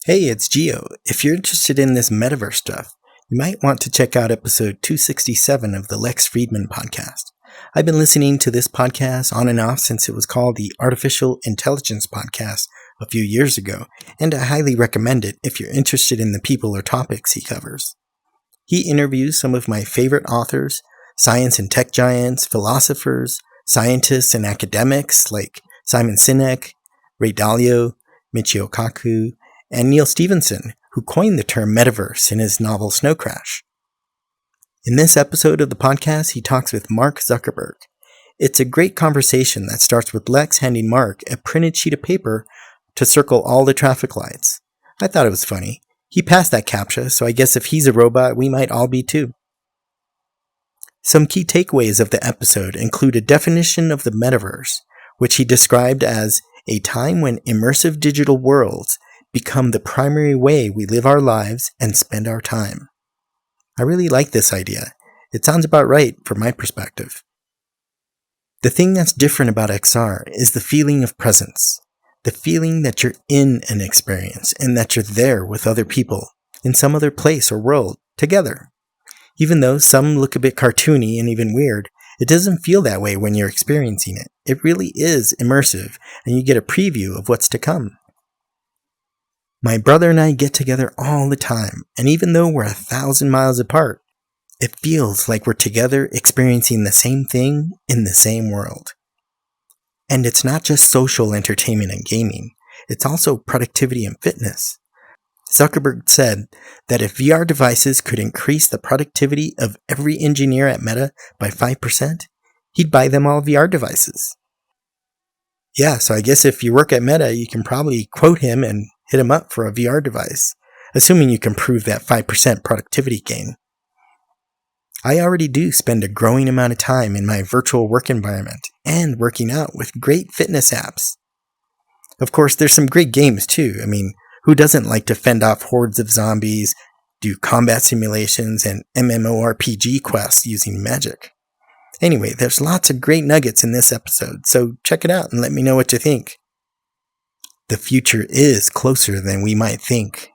Hey, it's Gio. If you're interested in this metaverse stuff, you might want to check out episode 267 of the Lex Fridman Podcast. I've been listening to this podcast on and off since it was called the Artificial Intelligence Podcast a few years ago, and I highly recommend it if you're interested in the people or topics he covers. He interviews some of my favorite authors, science and tech giants, philosophers, scientists and academics like Simon Sinek, Ray Dalio, Michio Kaku, and Neil Stephenson, who coined the term metaverse in his novel Snow Crash. In this episode of the podcast, he talks with Mark Zuckerberg. It's a great conversation that starts with Lex handing Mark a printed sheet of paper to circle all the traffic lights. I thought it was funny. He passed that CAPTCHA, so I guess if he's a robot, we might all be too. Some key takeaways of the episode include a definition of the metaverse, which he described as a time when immersive digital worlds become the primary way we live our lives and spend our time. I really like this idea. It sounds about right from my perspective. The thing that's different about XR is the feeling of presence, the feeling that you're in an experience and that you're there with other people in some other place or world together. Even though some look a bit cartoony and even weird, it doesn't feel that way when you're experiencing it. It really is immersive, and you get a preview of what's to come. My brother and I get together all the time, and even though we're 1,000 miles apart, it feels like we're together experiencing the same thing in the same world. And it's not just social entertainment and gaming, it's also productivity and fitness. Zuckerberg said that if VR devices could increase the productivity of every engineer at Meta by 5%, he'd buy them all VR devices. Yeah, so I guess if you work at Meta, you can probably quote him and hit him up for a VR device, assuming you can prove that 5% productivity gain. I already do spend a growing amount of time in my virtual work environment and working out with great fitness apps. Of course, there's some great games too. I mean, who doesn't like to fend off hordes of zombies, do combat simulations, and MMORPG quests using magic? Anyway, there's lots of great nuggets in this episode, so check it out and let me know what you think. The future is closer than we might think.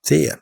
See ya.